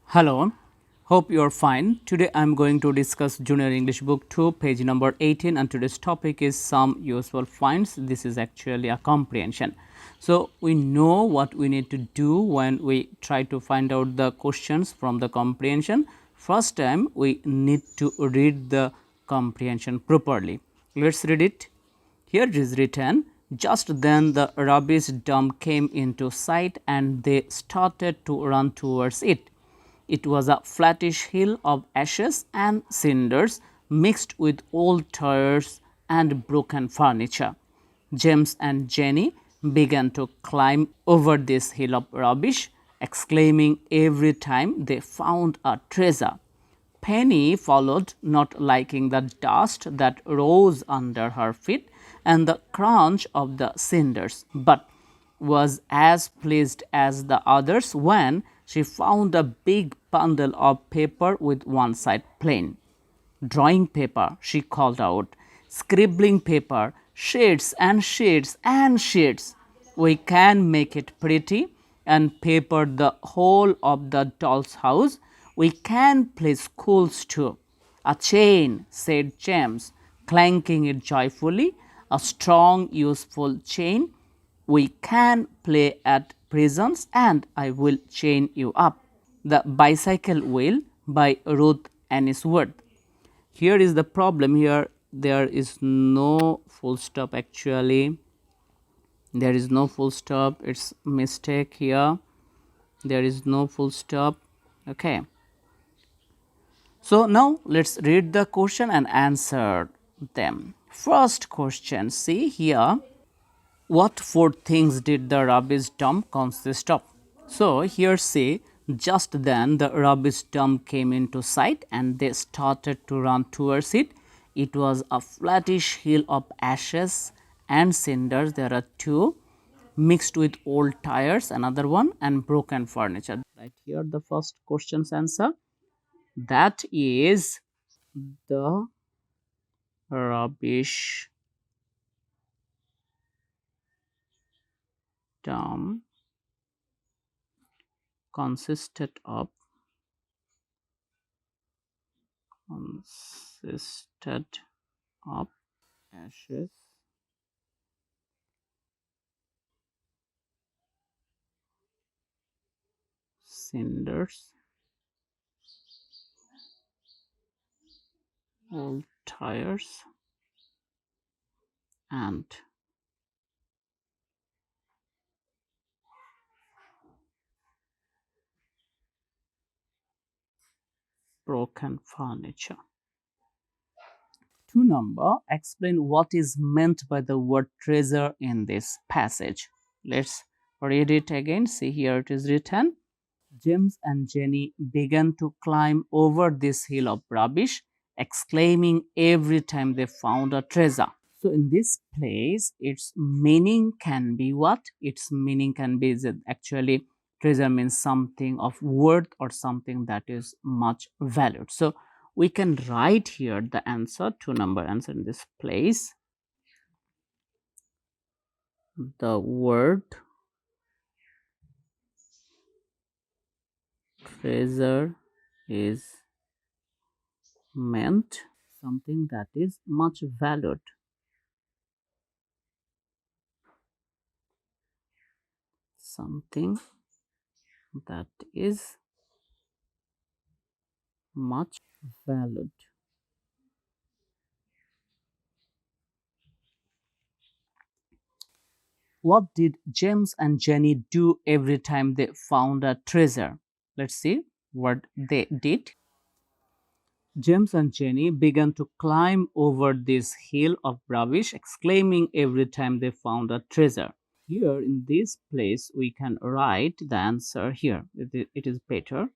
Hello, hope you are fine. Today I am going to discuss Junior English Book 2, page number 18, and today's topic is some useful finds. This is actually a comprehension. So, we know what we need to do when we try to find out the questions from the comprehension. First time, we need to read the comprehension properly. Let's read it. Here it is written, just then the rubbish dump came into sight and they started to run towards it. It was a flattish hill of ashes and cinders mixed with old tires and broken furniture. James and Jenny began to climb over this hill of rubbish, exclaiming every time they found a treasure. Penny followed, not liking the dust that rose under her feet and the crunch of the cinders, but was as pleased as the others when she found a big bundle of paper with one side plain. Drawing paper, she called out, scribbling paper, shades and shades and shades. We can make it pretty and paper the whole of the doll's house. We can play schools too. A chain, said James, clanking it joyfully, a strong, useful chain. We can play at prisons and I will chain you up. The Bicycle Wheel by Ruth Annisworth. Here is the problem. Here there is no full stop. Actually there is no full stop. It's mistake here. There is no full stop. Okay, so now let's read the question and answer them. First question, see here, what four things did the rubbish dump consist of? So here say, just then the rubbish dump came into sight and they started to run towards it. It was a flattish hill of ashes and cinders. There are two, mixed with old tires, another one, and broken furniture. Right here the first question's answer. That is, the rubbish dump consisted of consisted of ashes, cinders, old tires, and broken furniture. 2 number, explain what is meant by the word treasure in this passage. Let's read it again. See, here it is written, James and Jenny began to climb over this hill of rubbish, exclaiming every time they found a treasure. So in this place, its meaning can be what? Its meaning can be that actually treasure means something of worth or something that is much valued. So we can write here the answer, 2 number answer in this place. The word treasure is meant something that is much valued, something that is much valued. What did James and Jenny do every time they found a treasure? Let's see what they did. James and Jenny began to climb over this hill of rubbish, exclaiming every time they found a treasure. Here in this place, we can write the answer here. It is better.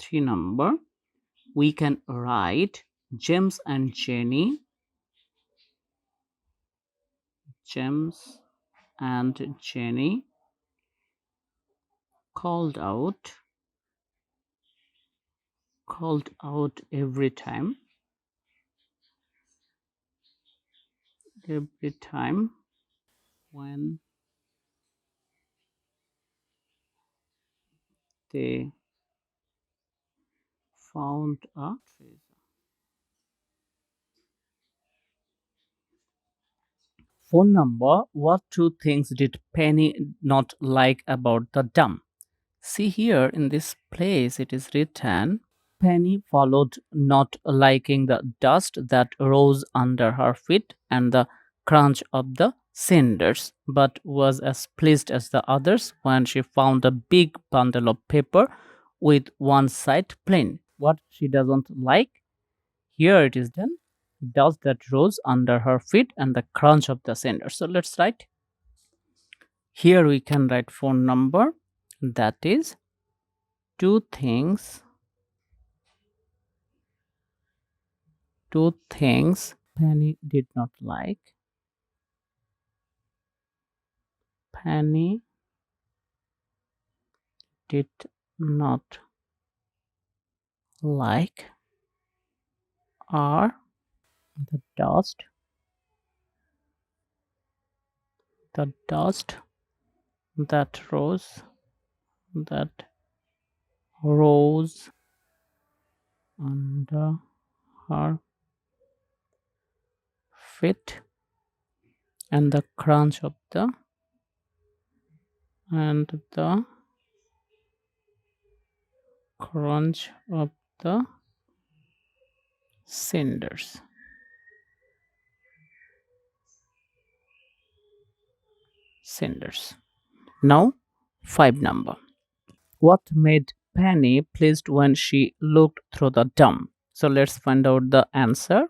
3 number. We can write James and Jenny. James and Jenny called out every time when they found a treasure. Phone number. What two things did Penny not like about the dump? See here in this place it is written Penny followed not liking the dust that rose under her feet and the crunch of the cinders, but was as pleased as the others when she found a big bundle of paper with one side plain. What she doesn't like, here it is done, dust that rose under her feet and the crunch of the cinders. So let's write. Here we can write phone number, that is two things Penny did not like. Penny did not like are the dust that rose under her feet and the crunch of the crunch of the cinders. Now, 5 number. What made Penny pleased when she looked through the dump? So let's find out the answer.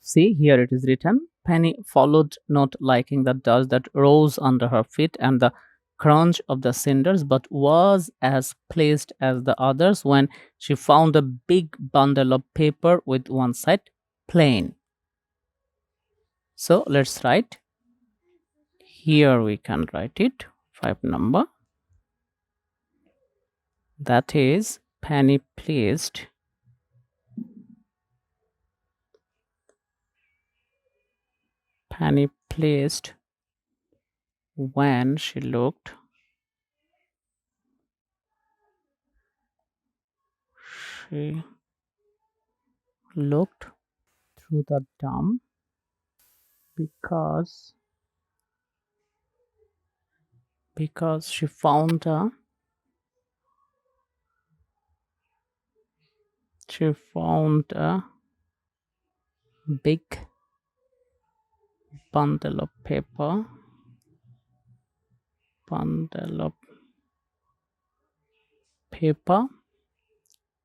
See, here it is written Penny followed, not liking the dust that rose under her feet and the crunch of the cinders, but was as pleased as the others when she found a big bundle of paper with one side plain. So let's write. Here we can write it, 5 number. That is Penny pleased when she looked through the dump because she found a big bundle of paper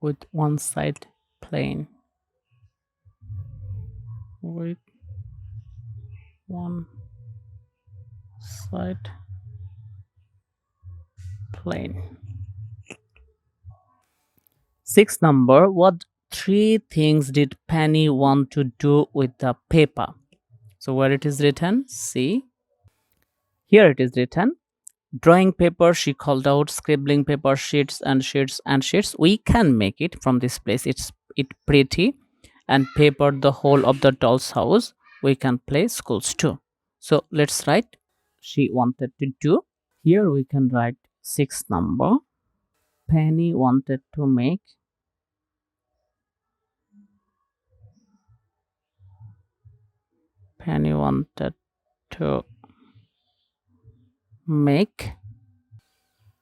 with one side plain. With one side plain. 6 number. What 3 things did Penny want to do with the paper? So where it is written, see. Here it is written drawing paper, she called out, scribbling paper, sheets and sheets and sheets. We can make it from this place. It's pretty. And paper the whole of the doll's house. We can play schools too. So let's write she wanted to do. Here we can write 6 number. Penny wanted to make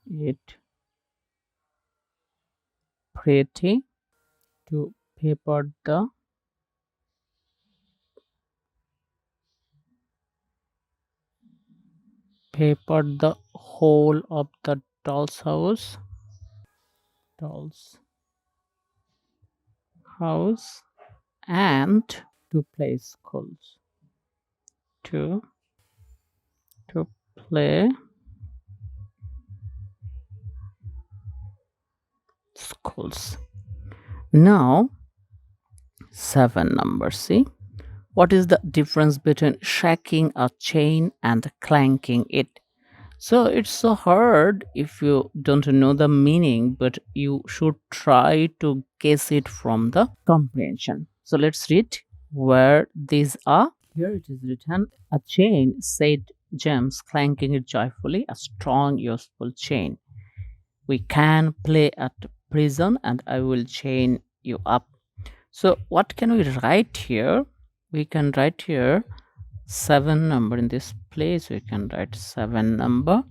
it pretty, to paper the whole of the doll's house and to play schools. To play schools. Now 7 number. See, what is the difference between shaking a chain and clanking it? So it's so hard if you don't know the meaning, but you should try to guess it from the comprehension. So let's read where these are. Here it is written, a chain, said James, clanking it joyfully, a strong, useful chain. We can play at prison and I will chain you up. So what can we write here? We can write here 7 number. In this place we can write 7 number.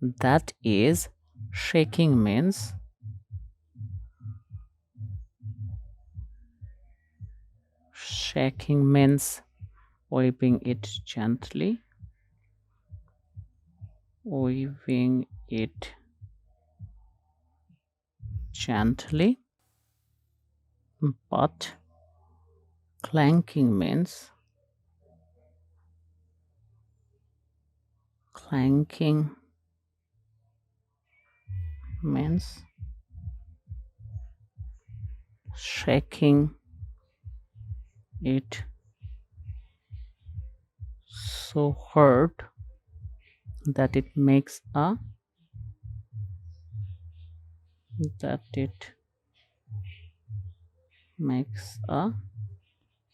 That is shaking means waving it gently, waving it gently. But clanking means shaking it so hard that it makes a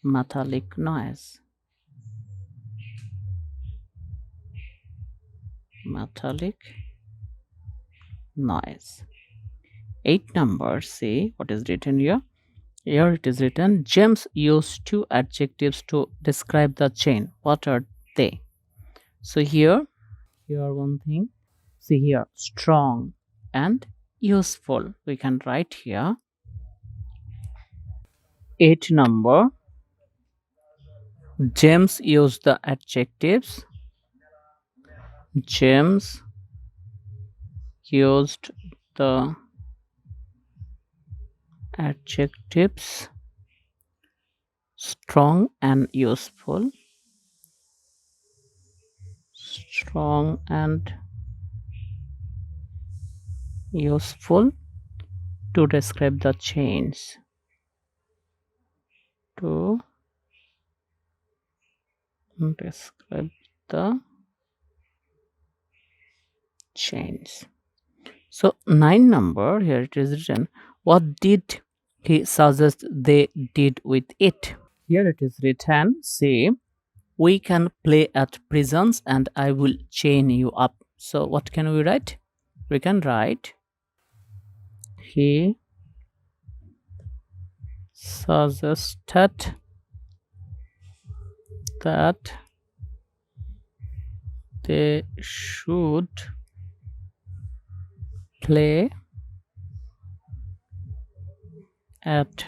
metallic noise. Metallic noise. 8 number. See what is written here. Here it is written, James used 2 adjectives to describe the chain. What are they? So here one thing. See here, strong and useful. We can write here 8 number. James used the adjectives. James used the adjectives strong and useful. Strong and useful to describe the chains. To describe the chains. So 9 number, here it is written, what did he suggest they did with it? Here it is written, say, we can play at prisons and I will chain you up. So what can we write? We can write, he suggested that they should play at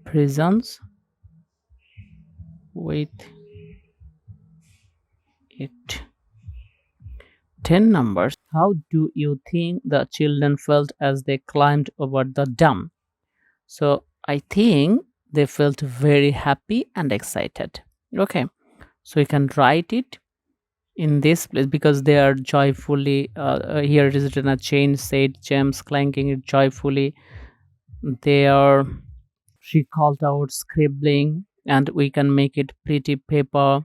prisons with it. 10 numbers. How do you think the children felt as they climbed over the dam? So I think they felt very happy and excited. Okay, so we can write it in this place because they are joyfully, here it is written, a chain, said James, clanking it joyfully. They are, she called out, scribbling, and we can make it pretty paper,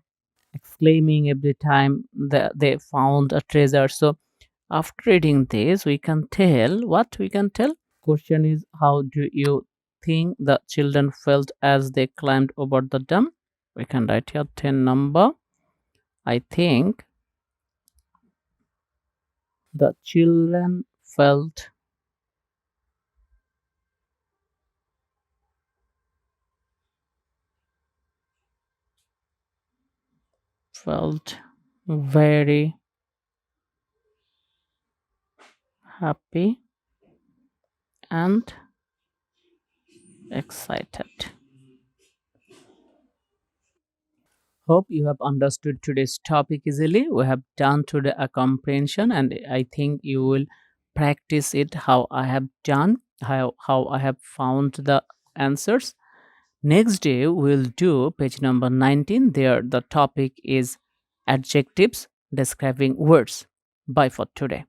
exclaiming every time that they found a treasure. So after reading this, we can tell what we can tell. Question is, how do you think the children felt as they climbed over the dam? We can write here 10 number. I think the children felt very happy and excited. Hope you have understood today's topic easily. We have done today a comprehension, and I think you will practice it how I have done, how I have found the answers. Next day we'll do page number 19. There the topic is adjectives describing words. Bye for today.